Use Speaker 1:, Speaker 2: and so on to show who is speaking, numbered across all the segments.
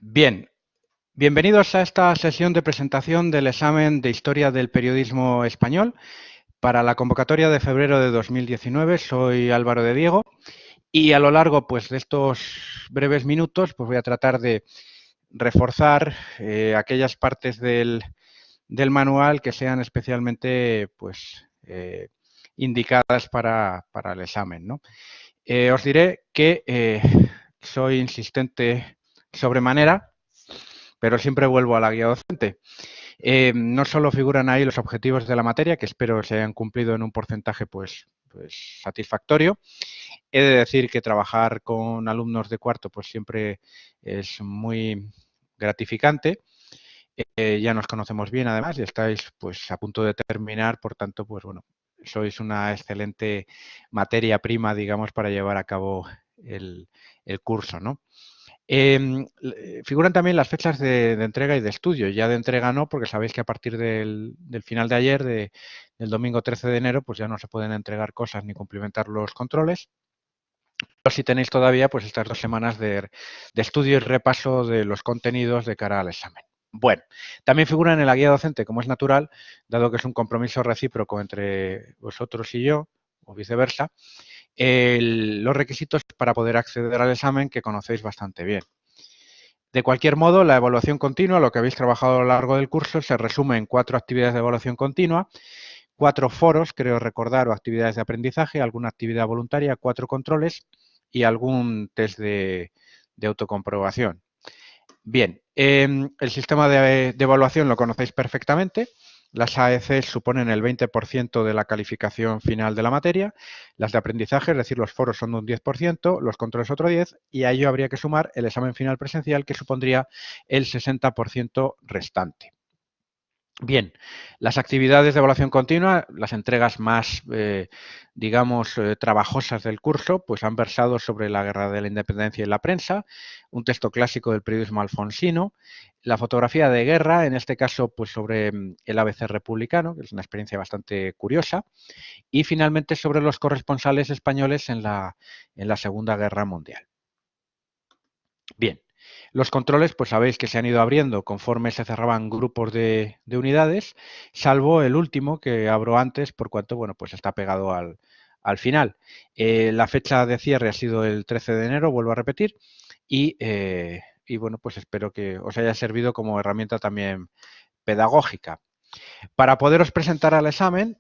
Speaker 1: Bien, bienvenidos a esta sesión de presentación del examen de Historia del Periodismo Español para la convocatoria de febrero de 2019. Soy Álvaro de Diego y a lo largo de estos breves minutos voy a tratar de reforzar aquellas partes del manual que sean especialmente indicadas para el examen, ¿no? Os diré que soy insistente sobremanera, pero siempre vuelvo a la guía docente. No solo figuran ahí los objetivos de la materia, que espero se hayan cumplido en un porcentaje satisfactorio. He de decir que trabajar con alumnos de cuarto siempre es muy gratificante. Ya nos conocemos bien además y estáis a punto de terminar, por tanto, sois una excelente materia prima, digamos, para llevar a cabo el curso, ¿no? Figuran también las fechas de entrega y de estudio. Ya de entrega no, porque sabéis que a partir del final de ayer, del domingo 13 de enero, pues ya no se pueden entregar cosas ni cumplimentar los controles. Pero si tenéis todavía estas 2 semanas de estudio y repaso de los contenidos de cara al examen. Bueno, también figuran en la guía docente, como es natural, dado que es un compromiso recíproco entre vosotros y yo, o viceversa, los requisitos para poder acceder al examen que conocéis bastante bien. De cualquier modo, la evaluación continua, lo que habéis trabajado a lo largo del curso, se resume en 4 actividades de evaluación continua, 4 foros, creo recordar, o actividades de aprendizaje, alguna actividad voluntaria, 4 controles y algún test de autocomprobación. Bien, el sistema de evaluación lo conocéis perfectamente. Las AEC suponen el 20% de la calificación final de la materia, las de aprendizaje, es decir, los foros son un 10%, los controles otro 10%, y a ello habría que sumar el examen final presencial, que supondría el 60% restante. Bien, las actividades de evaluación continua, las entregas más, trabajosas del curso, pues han versado sobre la Guerra de la Independencia y la prensa, un texto clásico del periodismo alfonsino, la fotografía de guerra, en este caso sobre el ABC republicano, que es una experiencia bastante curiosa, y finalmente sobre los corresponsales españoles en la Segunda Guerra Mundial. Bien, los controles, sabéis que se han ido abriendo conforme se cerraban grupos de unidades, salvo el último que abro antes, por cuanto, está pegado al final. La fecha de cierre ha sido el 13 de enero, vuelvo a repetir, y espero que os haya servido como herramienta también pedagógica. Para poderos presentar al examen,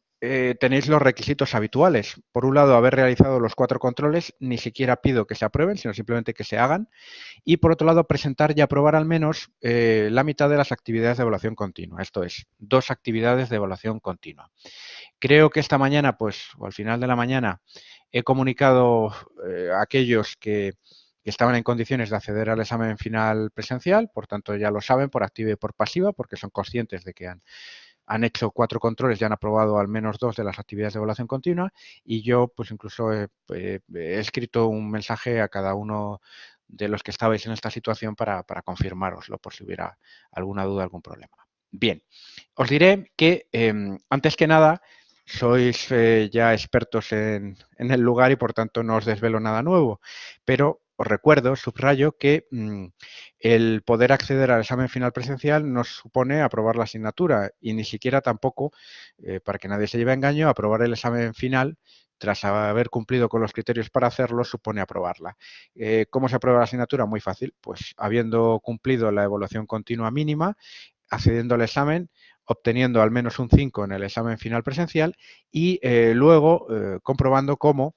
Speaker 1: tenéis los requisitos habituales. Por un lado, haber realizado los 4 controles, ni siquiera pido que se aprueben, sino simplemente que se hagan. Y por otro lado, presentar y aprobar al menos la mitad de las actividades de evaluación continua, esto es, 2 actividades de evaluación continua. Creo que esta mañana, o al final de la mañana, he comunicado a aquellos que estaban en condiciones de acceder al examen final presencial, por tanto ya lo saben por activa y por pasiva, porque son conscientes de que han hecho 4 controles y han aprobado al menos 2 de las actividades de evaluación continua, y yo incluso he escrito un mensaje a cada uno de los que estabais en esta situación para confirmároslo por si hubiera alguna duda, algún problema. Bien, os diré que antes que nada sois ya expertos en el lugar y por tanto no os desvelo nada nuevo, pero os recuerdo, subrayo, que el poder acceder al examen final presencial no supone aprobar la asignatura y ni siquiera tampoco, para que nadie se lleve a engaño, aprobar el examen final tras haber cumplido con los criterios para hacerlo, supone aprobarla. ¿Cómo se aprueba la asignatura? Muy fácil, pues habiendo cumplido la evaluación continua mínima, accediendo al examen, obteniendo al menos un 5 en el examen final presencial y luego comprobando cómo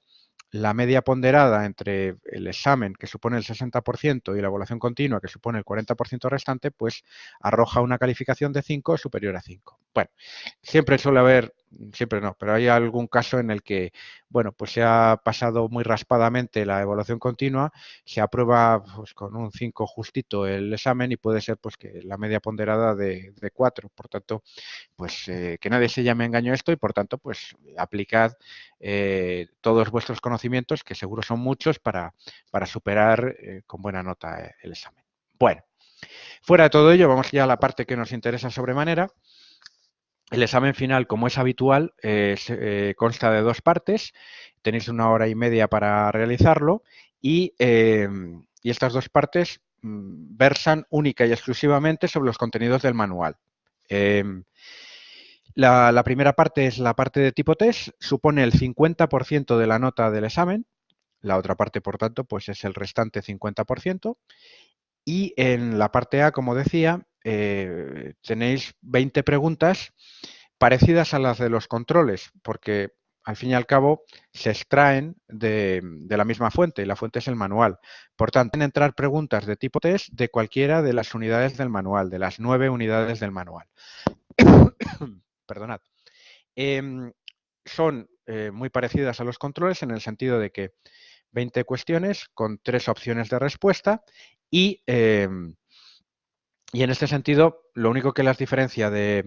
Speaker 1: la media ponderada entre el examen, que supone el 60%, y la evaluación continua, que supone el 40% restante, pues arroja una calificación de 5 superior a 5. Bueno, siempre suele haber, siempre no, pero hay algún caso en el que, se ha pasado muy raspadamente la evaluación continua, se aprueba con un 5 justito el examen y puede ser que la media ponderada de 4. Por tanto, que nadie se llame engaño a esto y por tanto aplicad todos vuestros conocimientos, que seguro son muchos, para superar con buena nota el examen. Bueno, fuera de todo ello, vamos ya a la parte que nos interesa sobremanera. El examen final, como es habitual, consta de 2 partes. Tenéis 1 hora y media para realizarlo y estas 2 partes versan única y exclusivamente sobre los contenidos del manual. La primera parte es la parte de tipo test, supone el 50% de la nota del examen. La otra parte, por tanto, pues es el restante 50%. Y en la parte A, como decía, tenéis 20 preguntas parecidas a las de los controles, porque al fin y al cabo se extraen de la misma fuente, y la fuente es el manual. Por tanto, pueden entrar preguntas de tipo test de cualquiera de las unidades del manual, de las 9 unidades del manual. Perdonad. Son muy parecidas a los controles en el sentido de que 20 cuestiones con 3 opciones de respuesta y en este sentido lo único que las diferencia de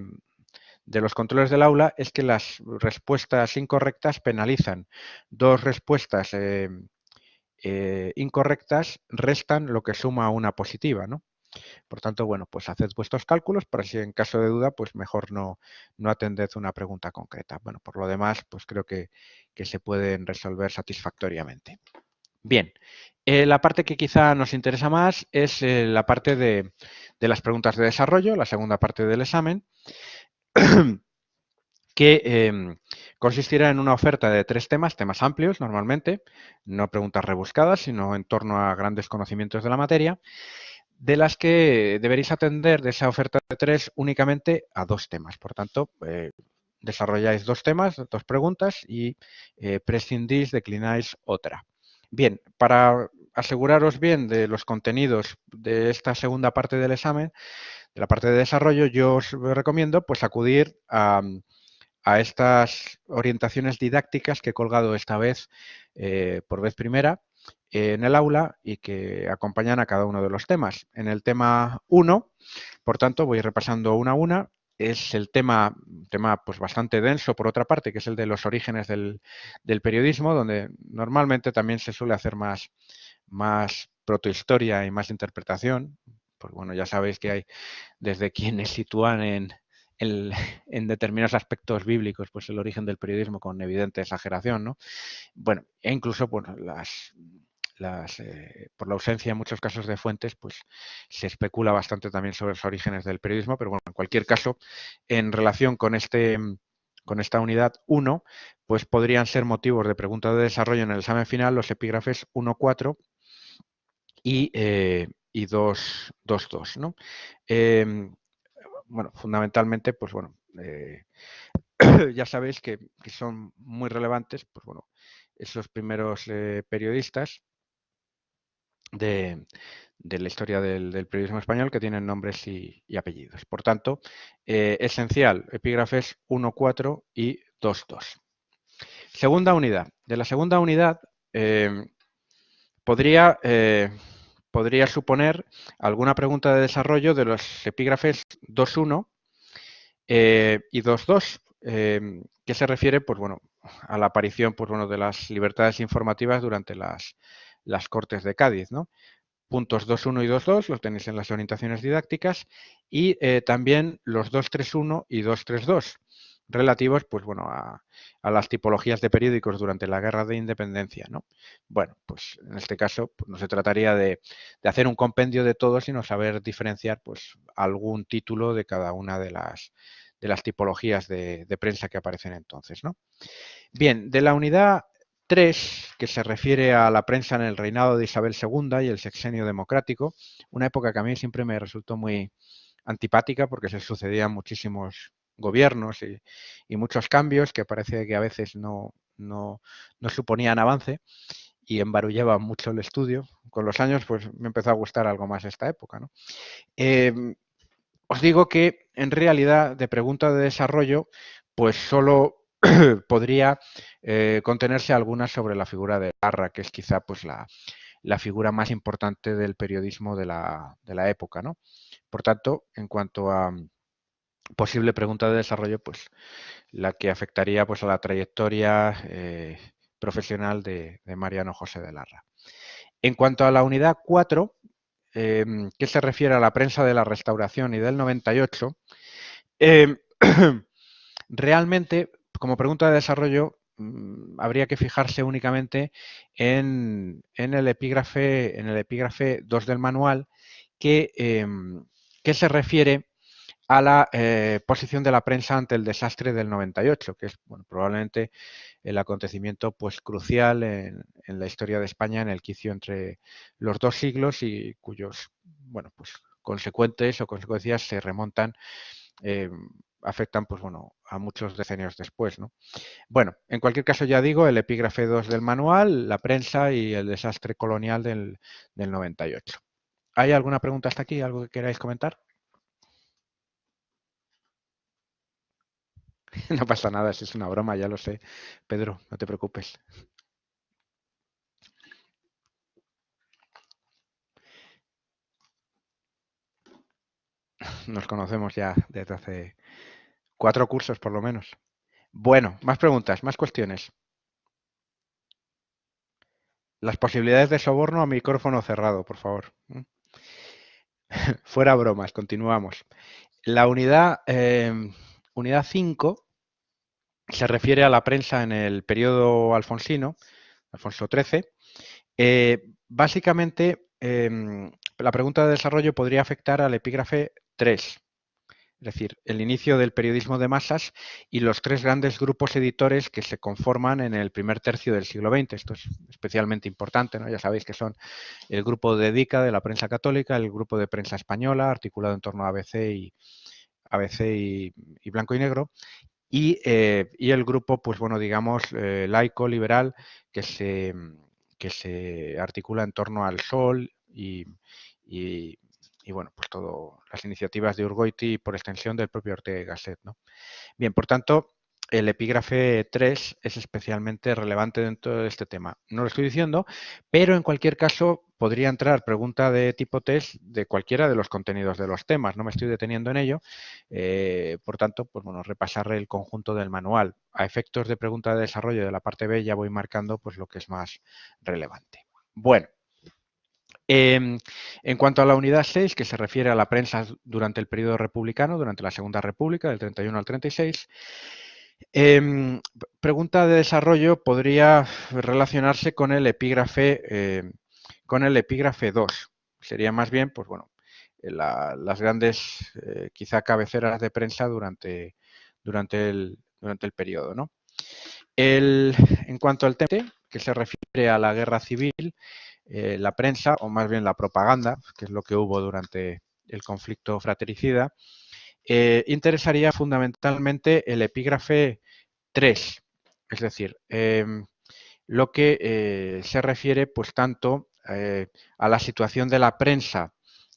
Speaker 1: los controles del aula es que las respuestas incorrectas penalizan. 2 respuestas incorrectas restan lo que suma una positiva, ¿no? Por tanto, bueno, pues haced vuestros cálculos para si en caso de duda, pues mejor no atended una pregunta concreta. Bueno, por lo demás, pues creo que se pueden resolver satisfactoriamente. Bien, la parte que quizá nos interesa más es la parte de las preguntas de desarrollo, la segunda parte del examen, que consistirá en una oferta de 3 temas amplios normalmente, no preguntas rebuscadas, sino en torno a grandes conocimientos de la materia, de las que deberéis atender de esa oferta de 3 únicamente a 2 temas. Por tanto, desarrolláis 2 temas, 2 preguntas y prescindís, declináis otra. Bien, para aseguraros bien de los contenidos de esta segunda parte del examen, de la parte de desarrollo, yo os recomiendo pues acudir a estas orientaciones didácticas que he colgado esta vez, por vez primera, en el aula y que acompañan a cada uno de los temas. En el tema 1, por tanto, voy repasando una a una. Es el tema pues bastante denso, por otra parte, que es el de los orígenes del periodismo, donde normalmente también se suele hacer más protohistoria y más interpretación. Pues bueno, ya sabéis que hay desde quienes sitúan en determinados aspectos bíblicos pues el origen del periodismo con evidente exageración, ¿no? Bueno, e incluso bueno, por la ausencia en muchos casos de fuentes, pues se especula bastante también sobre los orígenes del periodismo, pero bueno, en cualquier caso, en relación con esta unidad 1, pues podrían ser motivos de pregunta de desarrollo en el examen final los epígrafes 1.4 y 2.2, ¿no? Bueno, fundamentalmente, pues bueno, ya sabéis que son muy relevantes, pues bueno, esos primeros periodistas de la historia del periodismo español que tienen nombres y apellidos. Por tanto, esencial, epígrafes 1.4 y 2.2. Segunda unidad. De la segunda unidad podría suponer alguna pregunta de desarrollo de los epígrafes 2.1 y 2.2, que se refiere pues, bueno, a la aparición pues, bueno, de las libertades informativas durante las Cortes de Cádiz, ¿no? Puntos 2.1 y 2.2 los tenéis en las orientaciones didácticas y también los 2.3.1 y 2.3.2 relativos pues, bueno, a las tipologías de periódicos durante la Guerra de Independencia, ¿no? Bueno, pues en este caso pues, no se trataría de hacer un compendio de todos, sino saber diferenciar pues, algún título de cada una de las tipologías de prensa que aparecen entonces, ¿no? Bien, de la unidad 3, que se refiere a la prensa en el reinado de Isabel II y el sexenio democrático, una época que a mí siempre me resultó muy antipática porque se sucedían muchísimos gobiernos y muchos cambios que parece que a veces no suponían avance y embarullaban mucho el estudio. Con los años pues me empezó a gustar algo más esta época, ¿no? Os digo que en realidad de pregunta de desarrollo pues solo podría contenerse algunas sobre la figura de Larra, que es quizá pues la figura más importante del periodismo de la época, ¿no? Por tanto, en cuanto a posible pregunta de desarrollo, pues la que afectaría pues a la trayectoria profesional de Mariano José de Larra. En cuanto a la unidad 4, que se refiere a la prensa de la Restauración y del 98, realmente, como pregunta de desarrollo, habría que fijarse únicamente en el epígrafe 2 del manual que se refiere a la posición de la prensa ante el desastre del 98, que es bueno, probablemente el acontecimiento pues, crucial en la historia de España en el quicio entre los dos siglos y cuyos bueno, pues, consecuentes o consecuencias se remontan, eh, afectan pues, bueno, a muchos decenios después, ¿no? Bueno, en cualquier caso ya digo, el epígrafe 2 del manual, la prensa y el desastre colonial del 98. ¿Hay alguna pregunta hasta aquí? ¿Algo que queráis comentar? No pasa nada, si es una broma, ya lo sé. Pedro, no te preocupes. Nos conocemos ya desde hace 4 cursos por lo menos. Bueno, más preguntas, más cuestiones. Las posibilidades de soborno a micrófono cerrado, por favor. Fuera bromas, continuamos. La unidad 5 se refiere a la prensa en el periodo alfonsino, Alfonso XIII. Básicamente, la pregunta de desarrollo podría afectar al epígrafe 3, es decir, el inicio del periodismo de masas y los 3 grandes grupos editores que se conforman en el primer tercio del siglo XX. Esto es especialmente importante, ¿no? Ya sabéis que son el grupo de Dedica, de la prensa católica, el grupo de prensa española, articulado en torno a ABC y Blanco y Negro, y el grupo, pues bueno, digamos, laico, liberal, que se articula en torno al Sol y, y, bueno, pues todo las iniciativas de Urgoiti y por extensión del propio Ortega y Gasset, ¿no? Bien, por tanto, el epígrafe 3 es especialmente relevante dentro de este tema. No lo estoy diciendo, pero en cualquier caso podría entrar pregunta de tipo test de cualquiera de los contenidos de los temas. No me estoy deteniendo en ello. Por tanto, pues bueno, repasar el conjunto del manual. A efectos de pregunta de desarrollo de la parte B ya voy marcando pues lo que es más relevante. Bueno. En cuanto a la unidad 6, que se refiere a la prensa durante el periodo republicano, durante la Segunda República, del 31 al 36, pregunta de desarrollo podría relacionarse con el epígrafe 2. Sería más bien, pues bueno, las grandes, quizá cabeceras de prensa durante el periodo, ¿no? En cuanto al tema que se refiere a la guerra civil, la prensa, o más bien la propaganda, que es lo que hubo durante el conflicto fratricida, interesaría fundamentalmente el epígrafe 3, es decir, lo que se refiere pues tanto a la situación de la prensa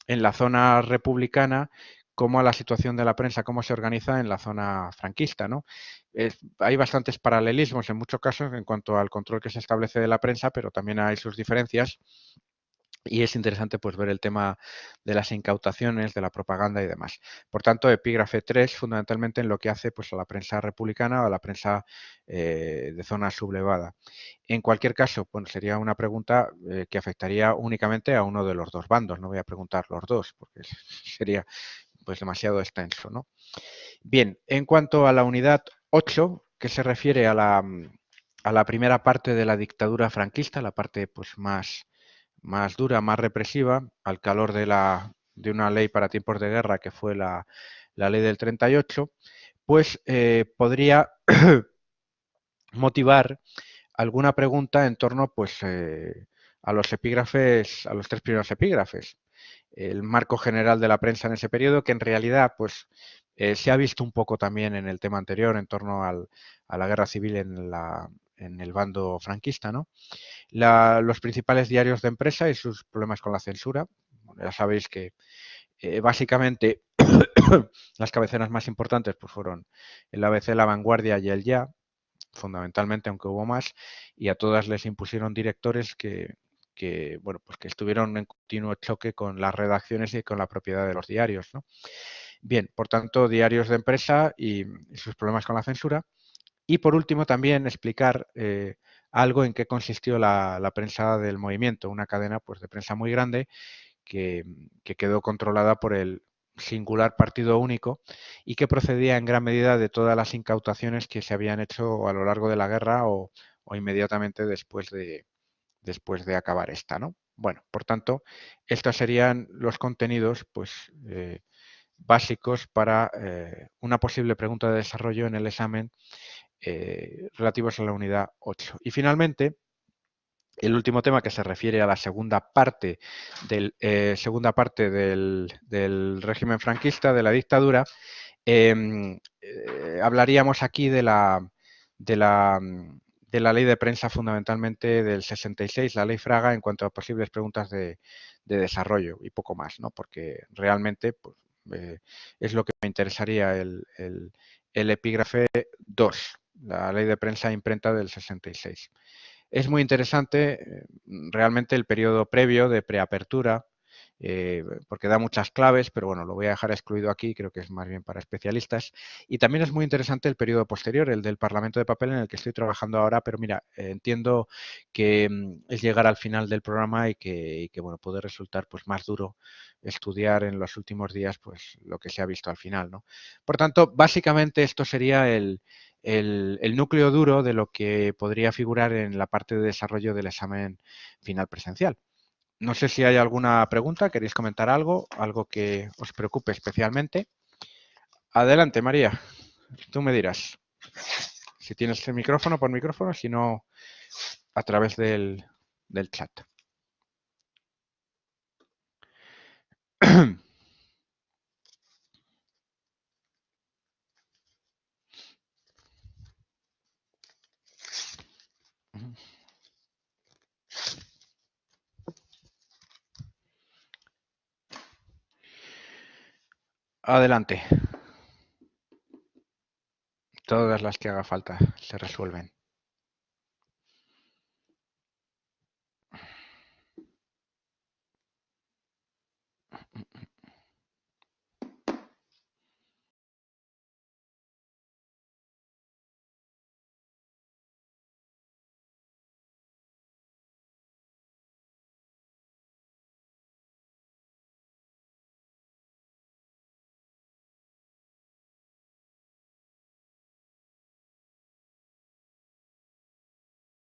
Speaker 1: en la zona republicana como a la situación de la prensa, cómo se organiza en la zona franquista, ¿no? Hay bastantes paralelismos en muchos casos en cuanto al control que se establece de la prensa, pero también hay sus diferencias. Y es interesante pues ver el tema de las incautaciones, de la propaganda y demás. Por tanto, epígrafe 3 fundamentalmente en lo que hace pues a la prensa republicana o a la prensa de zona sublevada. En cualquier caso, bueno, sería una pregunta que afectaría únicamente a uno de los dos bandos. No voy a preguntar los dos porque sería pues demasiado extenso, ¿no? Bien, en cuanto a la unidad 8, que se refiere a la primera parte de la dictadura franquista, la parte pues más dura, más represiva, al calor de una ley para tiempos de guerra que fue la ley del 38, pues podría motivar alguna pregunta en torno pues a los epígrafes, a los 3 primeros epígrafes. El marco general de la prensa en ese periodo, que en realidad pues se ha visto un poco también en el tema anterior en torno a la guerra civil en el bando franquista, ¿no? Los principales diarios de empresa y sus problemas con la censura. Bueno, ya sabéis que básicamente las cabeceras más importantes pues, fueron el ABC, La Vanguardia y el Ya, fundamentalmente, aunque hubo más, y a todas les impusieron directores bueno, pues que estuvieron en continuo choque con las redacciones y con la propiedad de los diarios, ¿no? Bien, por tanto, diarios de empresa y sus problemas con la censura. Y por último, también explicar algo en qué consistió la prensa del movimiento, una cadena pues, de prensa muy grande que quedó controlada por el singular partido único y que procedía en gran medida de todas las incautaciones que se habían hecho a lo largo de la guerra o inmediatamente después de acabar esta, ¿no? Bueno, por tanto, estos serían los contenidos pues, básicos para una posible pregunta de desarrollo en el examen relativos a la unidad 8. Y finalmente, el último tema que se refiere a la segunda parte del régimen franquista, de la dictadura, hablaríamos aquí de la, de la ley de prensa fundamentalmente del 66, la ley Fraga, en cuanto a posibles preguntas de desarrollo y poco más, ¿no? Porque realmente pues, es lo que me interesaría el epígrafe 2, la ley de prensa e imprenta del 66. Es muy interesante realmente el periodo previo de preapertura, porque da muchas claves, pero bueno, lo voy a dejar excluido aquí, creo que es más bien para especialistas. Y también es muy interesante el periodo posterior, el del Parlamento de Papel, en el que estoy trabajando ahora, pero mira, entiendo que es llegar al final del programa y que bueno, puede resultar pues más duro estudiar en los últimos días pues lo que se ha visto al final, ¿no? Por tanto, básicamente esto sería el núcleo duro de lo que podría figurar en la parte de desarrollo del examen final presencial. No sé si hay alguna pregunta, queréis comentar algo, algo que os preocupe especialmente. Adelante, María, tú me dirás. Si tienes el micrófono, por micrófono, si no, a través del chat. Adelante. Todas las que haga falta se resuelven.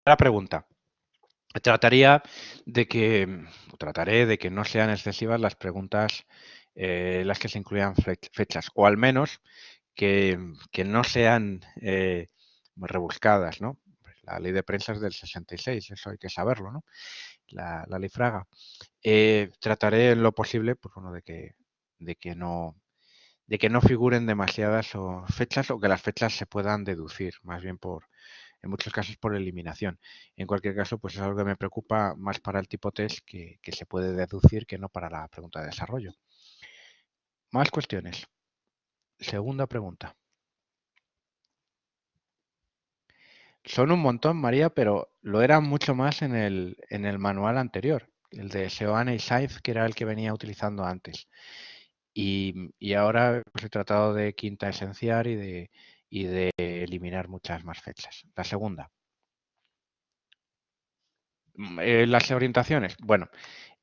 Speaker 1: La pregunta. Trataré de que no sean excesivas las preguntas las que se incluyan fechas, o al menos que no sean rebuscadas, ¿no? La ley de prensa es del 66, eso hay que saberlo, ¿no? La ley Fraga. Trataré en lo posible, pues bueno, de que no, de que no figuren demasiadas fechas o que las fechas se puedan deducir, más bien en muchos casos por eliminación. En cualquier caso, pues es algo que me preocupa más para el tipo test que se puede deducir que no para la pregunta de desarrollo. Más cuestiones. Segunda pregunta. Son un montón, María, pero lo eran mucho más en el manual anterior, el de Seoane y Saiz, que era el que venía utilizando antes. Y ahora pues, he tratado de quinta esenciar y de eliminar muchas más fechas. La segunda. Las orientaciones. Bueno,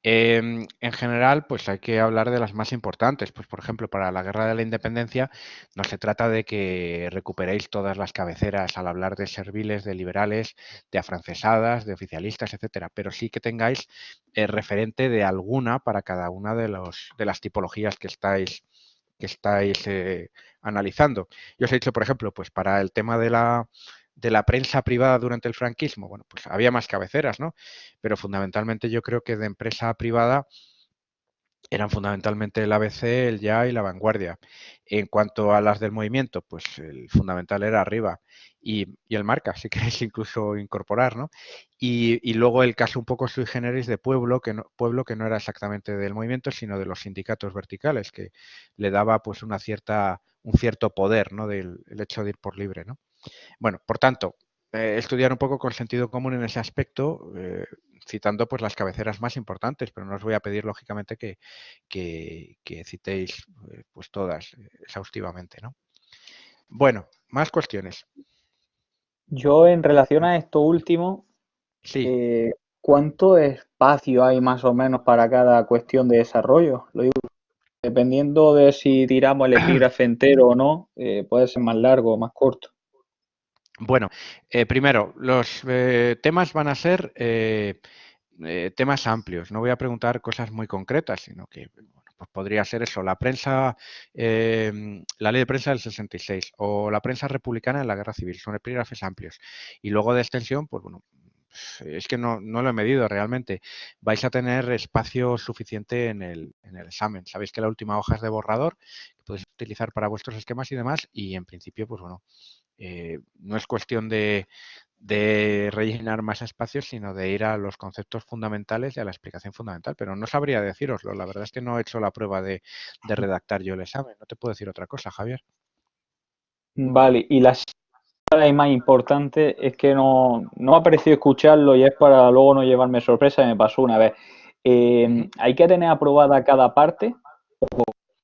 Speaker 1: en general, pues hay que hablar de las más importantes. Pues, por ejemplo, para la Guerra de la Independencia no se trata de que recuperéis todas las cabeceras al hablar de serviles, de liberales, de afrancesadas, de oficialistas, etcétera, pero sí que tengáis referente de alguna para cada una de las tipologías que estáis analizando. Yo os he dicho, por ejemplo, pues para el tema de la prensa privada durante el franquismo, bueno, pues había más cabeceras, ¿no? Pero fundamentalmente yo creo que de empresa privada eran fundamentalmente el ABC, el Ya y la Vanguardia. En cuanto a las del movimiento, pues el fundamental era arriba y el Marca, si queréis incluso incorporar, ¿no? Y luego el caso un poco sui generis de Pueblo que no era exactamente del movimiento, sino de los sindicatos verticales, que le daba pues un cierto poder, ¿no? Del el hecho de ir por libre, ¿no? Bueno, por tanto, estudiar un poco con sentido común en ese aspecto, citando pues las cabeceras más importantes, pero no os voy a pedir lógicamente que citéis pues todas exhaustivamente, ¿no? Bueno, más cuestiones.
Speaker 2: Yo en relación a esto último,
Speaker 1: Sí,
Speaker 2: eh, ¿cuánto espacio hay más o menos para cada cuestión de desarrollo? Lo digo, dependiendo de si tiramos el epígrafe entero o no, puede ser más largo o más corto.
Speaker 1: bueno, primero, los temas van a ser temas amplios. No voy a preguntar cosas muy concretas, sino que bueno, pues podría ser eso, la prensa, la ley de prensa del 66 o la prensa republicana en la guerra civil. Son epígrafes amplios. Y luego de extensión, pues bueno, es que no lo he medido realmente. Vais a tener espacio suficiente en el examen. Sabéis que la última hoja es de borrador, que podéis utilizar para vuestros esquemas y demás, y en principio, pues bueno, no es cuestión de rellenar más espacios, sino de ir a los conceptos fundamentales y a la explicación fundamental. Pero no sabría deciroslo. La verdad es que no he hecho la prueba de redactar yo el examen. No te puedo decir otra cosa, Javier.
Speaker 2: Vale, y la y más importante es que no me ha parecido escucharlo y es para luego no llevarme sorpresa, me pasó una vez.
Speaker 1: Ujú.
Speaker 2: ¿Hay que tener aprobada cada parte?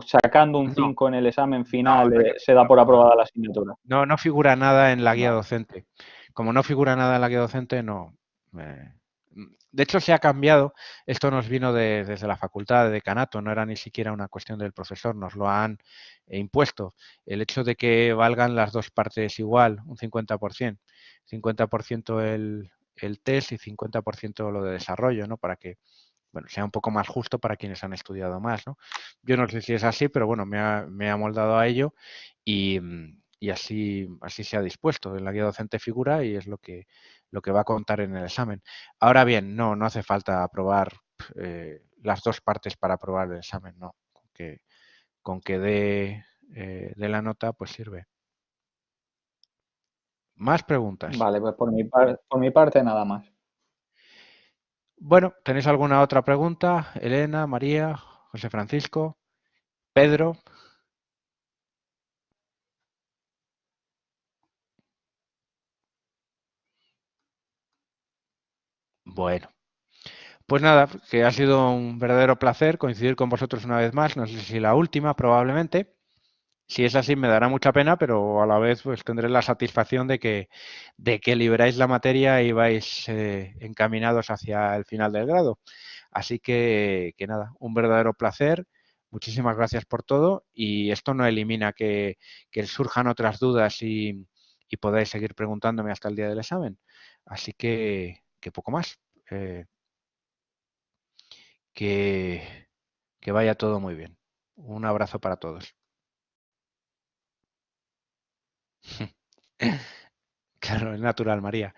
Speaker 2: Sacando un
Speaker 1: No,
Speaker 2: 5 en el examen
Speaker 1: no,
Speaker 2: final,
Speaker 1: no hay que
Speaker 2: se da
Speaker 1: tenerlo
Speaker 2: por
Speaker 1: aprobado.
Speaker 2: aprobada la asignatura.
Speaker 1: No, no figura nada en la guía
Speaker 2: Vale.
Speaker 1: docente. Como no figura nada en la guía docente, no. eh, de hecho, se ha cambiado. Esto nos vino desde la facultad de decanato, no era ni siquiera una cuestión del profesor, nos lo han impuesto. El hecho de que valgan las dos partes igual, un 50%, 50% el test y 50% lo de desarrollo, ¿no? Para que bueno, sea un poco más justo para quienes han estudiado más, ¿no? Yo no sé si es así, pero bueno, me ha moldado a ello y, y así se ha dispuesto. En la guía docente figura y es lo que va a contar en el examen. Ahora bien, no hace falta aprobar las dos partes para aprobar el examen, no. Con que dé la nota, pues sirve. Más preguntas.
Speaker 2: Vale, pues por mi parte nada más.
Speaker 1: Bueno, ¿tenéis alguna otra pregunta? Elena, María, José Francisco, Pedro. Bueno. Pues nada, que ha sido un verdadero placer coincidir con vosotros una vez más. No sé si la última, probablemente. Si es así, me dará mucha pena, pero a la vez pues tendré la satisfacción de que liberáis la materia y vais encaminados hacia el final del grado. Así que nada, un verdadero placer. Muchísimas gracias por todo y esto no elimina que surjan otras dudas y podáis seguir preguntándome hasta el día del examen. Así que poco más. Eh, que, que vaya todo muy bien. Un abrazo para todos. Claro, es natural, María.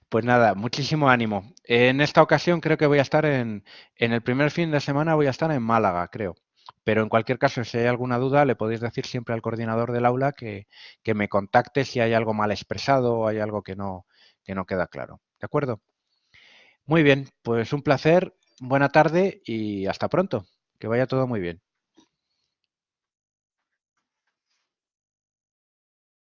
Speaker 1: Pues nada, muchísimo ánimo. En esta ocasión creo que voy a estar en el primer fin de semana voy a estar en Málaga, creo. Pero en cualquier caso, si hay alguna duda, le podéis decir siempre al coordinador del aula que me contacte si hay algo mal expresado o hay algo que no queda claro. ¿De acuerdo? Muy bien, pues un placer, buena tarde y hasta pronto. Que vaya todo muy bien.